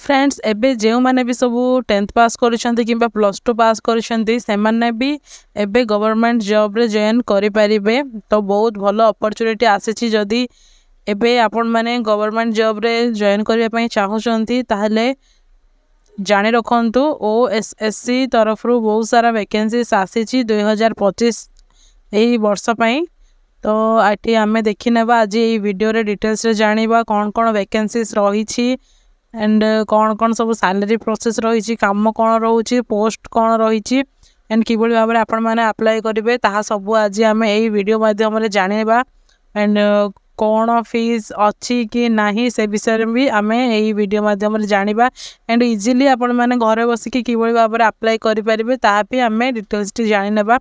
Friends एबे जो मैंने भी सब 10th पास करिसेंती किंबा +2 पास करिसेंती से माने भी एबे गवर्नमेंट जॉब रे जॉइन करि परिबे। तो बहुत भलो अपॉर्चुनिटी आसीची जदी एबे आपण माने गवर्नमेंट जॉब रे जॉइन करिया पई चाहुचंती ताहले जाने रखंतु ओएसएससी तरफ रु बहुत सारा वैकेंसीज आसीची 2025 एही वर्ष पई। तो आठी आमे देखि नेबा आज ए वीडियो रे डिटेल्स रे जानिबा कोन कोन वैकेंसीज रहिछि एंड कौन कौन सब सैलरी प्रोसेस रही काम कौन रोचे पोस्ट कौन रही एंड कि भाव में आपण मैंने अप्लाई करेंगे ताहा सब आज आम यही वीडियो माध्यम जाना एंड कौन फीस अच्छी कि नहीं से विषय में भी आम यही वीडियो माध्यम जाना एंड इजिली आपण मैंने घर बसिकी कि भाव में अप्लाई करेंगे तापी आम डिटेल्स टी जाना।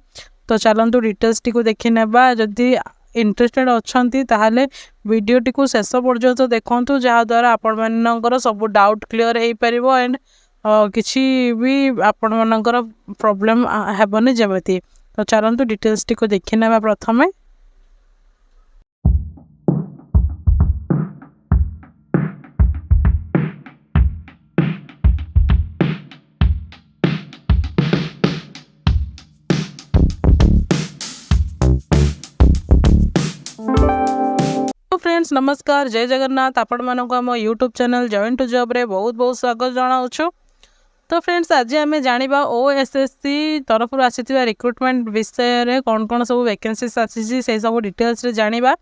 तो चलतु डिटेल्स टी को देखी नेबा जदि इंटरेस्टेड अच्छी ताहले वीडियो टी को शेष पर्यंत देखु जहाँद्वारा आपण मानकर सब डाउट क्लियर हो पार एंड किसी भी आपण मानकर प्रॉब्लम हेबनी जमती। तो चलतु डिटेल्स टी को देखी नेबा प्रथमे। फ्रेंड्स नमस्कार जय जगन्नाथ आपण मानक आम YouTube channel join to job रे बहुत बहुत स्वागत जनाऊँ। तो फ्रेंड्स आज आम जाना ओएसएससी तरफ आसी रिक्रुटमेंट विषय रे कौन कौन सब वैकेंसीज आसी से सब डिटेल्स रे जानिबा।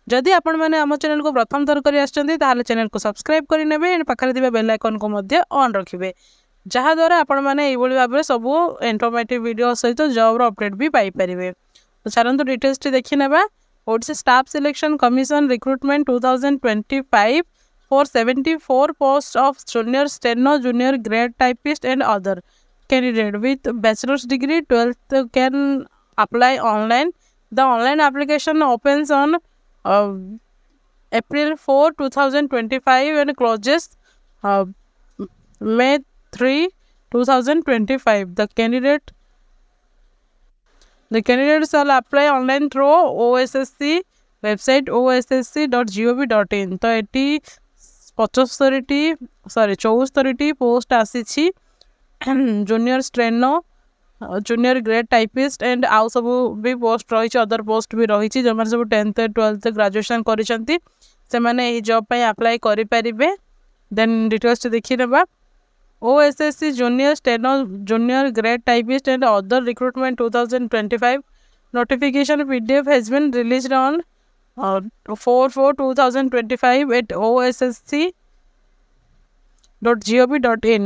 जदि आपण मैंने आम चैनल को प्रथम थर कर चैनल को सब्सक्राइब करने एंड पाखे बेल आइकन को ऑन रखिए जहाँद्वारा आपण मैंने ये भाव में सब इन्फॉर्मेटिव वीडियो सहित जॉब अपडेट भी पाइपर। तो चलते डिटेल्स टी देखी नेबा। Odisha staff selection commission recruitment 2025 for 74 posts of junior steno, junior grade typist and other candidate with bachelor's degree 12th can apply online. The online application opens on April 4, 2025 and closes May 3, 2025. The candidates shall apply online through OSSC website ossc.gov.in. तो ये 74 post आसी junior steno junior grade typist and आउ सब भी post रही other post भी रही जो मैंने सब 10th 12th ग्रेजुएशन करिसेंती से माने एही जॉब पे अप्लाई करि परिबे। देन डिटेल्स देखि नेबा। OSSC Junior Steno Junior Grade Typist and Other Recruitment 2025 notification PDF has been released on 4/4/2025 at ossc.gov.in.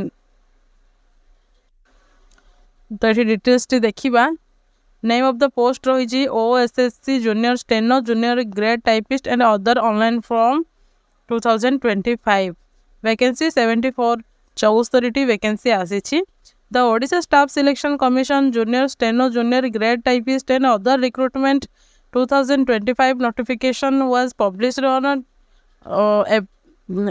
तो ये डिटेल्स टी देखिबा। नेम ऑफ द पोस्ट रही OSSC Junior Steno Junior Grade Typist and Other Online Form 2025 vacancy 74 vacancy आसी। The Odisha staff selection commission junior steno junior grade typist and other recruitment 2025 notification was published on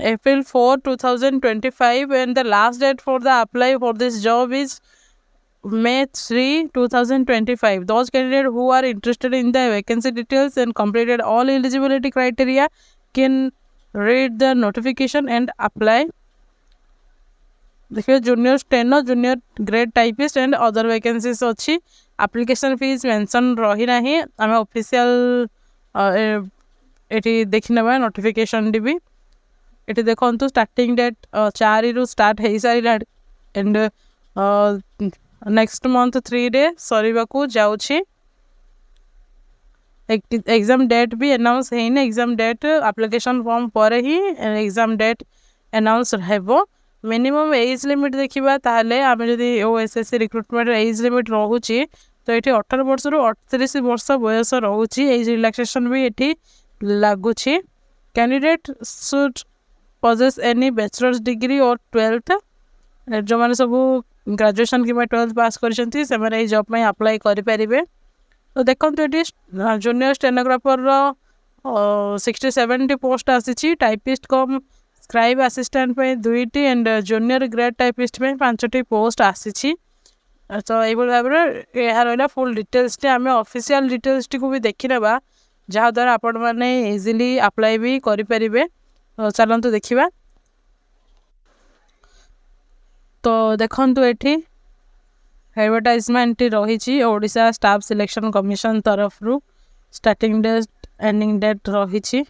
April 4, 2025 and the last date for the apply for this job is May 3, 2025. Those candidates who are interested in the vacancy details and completed all eligibility criteria can read the notification and apply. देखिए junior steno junior grade typist and other vacancies अच्छी। Application fees mention रही ना आम official ये देखी ना notification भी ये देखो स्टार्टिंग डेट 4 रु स्टार्ट हो सारा एंड नेक्स्ट मंथ 3 रे सरीबा को जाउछि। एग्जाम डेट भी अनाउंस है एग्जाम डेट एप्लिकेशन फॉर्म पर ही एग्जाम डेट अनाउंस हेबो। मिनिमम एज लिमिट देखा ताहले आम जदि ओएसएससी रिक्रुटमेंट एज लिमिट रोचे तो ये 18 वर्ष रु 38 वर्ष बयस रोचे। एज रिलैक्सेशन भी ये लगुच। Candidate should possess any bachelors degree और 12th जो मैंने सब ग्रेजुएशन कि 12th पास करछंती से माने जॉब में अप्लाई करि परिबे। तो देखंतु ये जूनियर स्टेनोग्राफर 60-70 पोस्ट आसी। टाइपिस्ट कम स्क्राइब असिस्टेंट पे 2टी एंड जूनियर ग्रेड टाइपिस्ट पे 5टी पोस्ट आसी। तो ये भाव में यह रहा फुल डिटेल्स टी आम ऑफिशियल डिटेल्स टी को भी देखी नेबा जहाँद्वारा आपण मैंने इजिली अप्लाई भी करें। चलतु देखा। तो देखंतु एठी एडवर्टाइजमेंट रही ओडिशा स्टाफ सिलेक्शन कमिशन तरफ रु स्टार्टिंग डेट एंडिंग डेट रही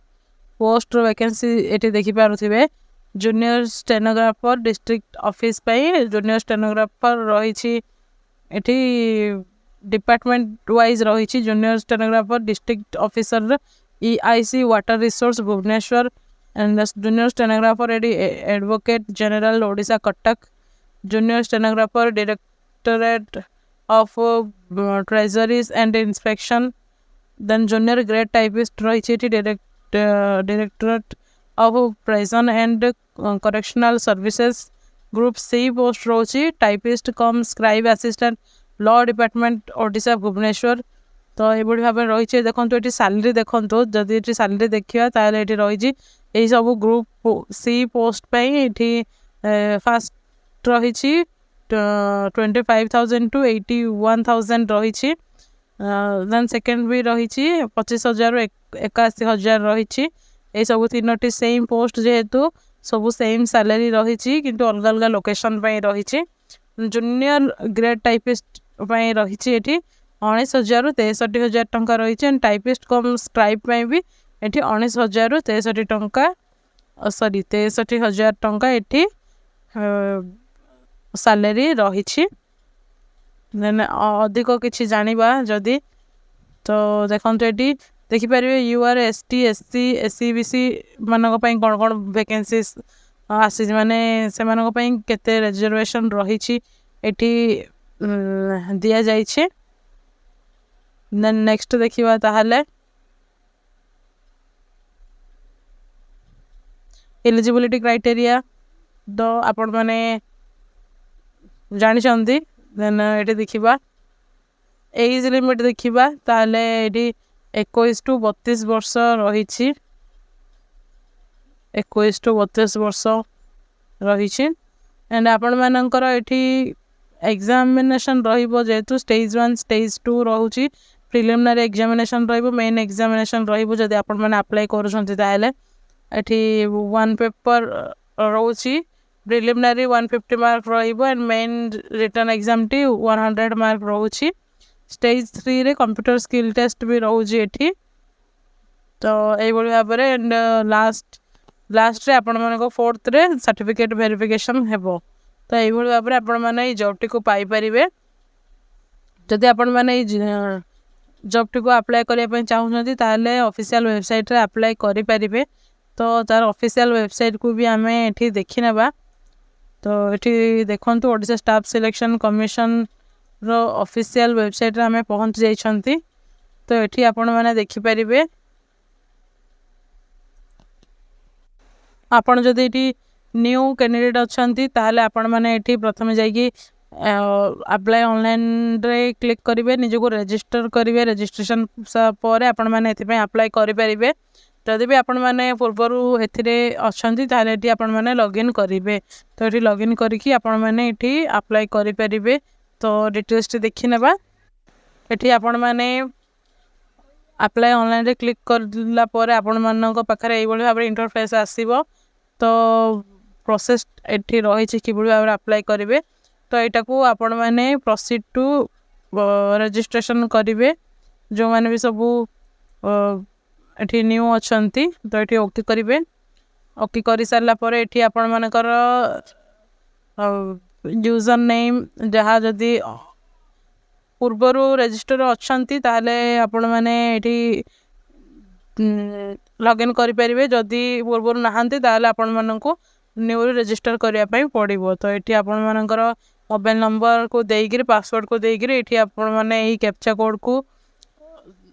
पोस्ट वैकेंसी एटी देखि पारुथिबे जूनियर स्टेनोग्राफर डिस्ट्रिक्ट ऑफिस पे जूनियर स्टेनोग्राफर रही एटी डिपार्टमेंट वाइज रही junior stenographer district officer EIC water resource Bhubaneswar and junior stenographer एटी advocate general Odisha Cuttack junior stenographer directorate of treasuries and inspection then junior grade typist रही directorate of prison and correctional services group C post रोची typist cum scribe assistant law department Odisha Bhubaneswar तो ये भाव रही देखो ये salary देखो जदि ये सैलरी देखा ताले ये रही यही सब ग्रुप C पोस्ट ये फास्ट रही 25,000 to 81,000 रही देन सेकेंड भी रही 25,000 ରୁ 81,000 रही ये सब तीनोटी सेम पोस्ट जेहेतु सब सेम सैलरी रही किंतु अलग अलग लोकेशन रही जूनियर ग्रेड टाइपिस्ट रही 19,000 ରୁ 63,000 टंका रही एंड टाइपिस्ट कम स्क्राइब भी ये 19,000 ରୁ 63 टंका 63,000 टंका ये सैलरी रही देन अधिक किसी जानिबा जदि तो देखो ये देखिपर UR ST SC SC BC मानक कौन कौन वैकेंसीज आसी माने से मानक केते रिजर्वेशन रही एटी दिया जाइछे देन नेक्स्ट देखिबा ताहले एलिजिबिलिटी क्राइटेरिया तो आपण माने जानिछंती देन ये देखा एज लिमिट देखा ताले ये 21 to 32 वर्ष रही 21 to 32 वर्ष रही एंड आपण मानकर एठी एग्जामिनेशन रहिबो जेतु स्टेज 1 स्टेज 2 रहउची प्रिलिमिनरी एग्जामिनेशन रहिबो मेन एग्जामिनेशन रहिबो जदि आपण माने अप्लाई करूछंती ताले एठी वन पेपर रहउची प्रिलिमिनरी 150 मार्क रहिबो एंड मेन रिटन एग्जाम टी 100 मार्क रहउची स्टेज 3 रे कंप्यूटर स्किल टेस्ट भी रहउची एठी तो एई बोली भाबरे एंड लास्ट रे आपण माने को फोर्थ रे सर्टिफिकेट वेरिफिकेशन हेबो तो एई बोली भाबरे आपण माने जॉब टी को पाई परिबे जदि आपण माने जॉब टी को अप्लाई करिया पय चाहुछंती ताले ऑफिशियल वेबसाइट रे अप्लाई करि परिबे तो तार ऑफिशियल वेबसाइट को भी आमे एठी देखि नेबा तो ये देखो ओडिशा स्टाफ सिलेक्शन कमिशन रो ऑफिशियल वेबसाइट रे आमे पहुंच जाइछंती तो एठी आपण माने देखि परिबे आपण जदि एठी न्यू कैंडिडेट अछंती ताले आपण माने एठी प्रथम जाइकी अप्लाई ऑनलाइन रे क्लिक करिवे निजको रजिस्टर करिवे रजिस्ट्रेशन पर आपण माने एथि पय अप्लाई करि परिबे जदि भी आपण माने पूर्वरु एथिरे अछंती ताले एठी आपण माने लॉगिन करिवे तो एठी लॉगिन करिकी आपण माने एठी अप्लाई करि परिबे तो डिटेल्स देखि नेबा एठी आपण माने अप्लाई ऑनलाइन रे क्लिक करला पर आपण मानक पाखरे एई बोली भाबरे इंटरफेस आसीबो तो प्रोसेस एठी रही कि बोली भाबरे अप्लाई करिवे तो एटा को आपण माने प्रोसीड टू रजिस्ट्रेशन करिवे जो माने भी सब एठी न्यू अछंती तो एठी ओके करिवे ओके करि सारला पर एठी आपण मानकर यूजर नेम जहाँ जदि पूर्वरु रजिस्टर अछंती ताले आपण माने एठी लॉगिन करि परिबे जदि पूर्वरु नाहंती ताले आपण माननको न्यू रजिस्टर करिया पई पड़िबो तो एठी आपण मानकर मोबाइल नंबर को देइगिरी पासवर्ड को देइगिरी एठी आपण माने एही कैप्चा कोड को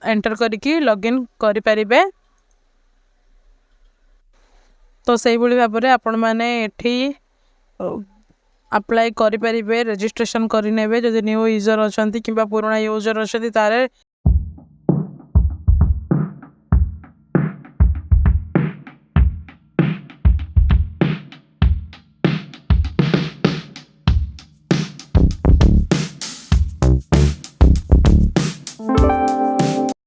एंटर करिकी लॉगिन करि परिबे तो सही बोली भाबरे आपण माने एठी अप्लाई करि परिबे रजिस्ट्रेशन करि नेबे जदि न्यू यूजर अछंती किबा पुराना यूजर अछंती तारे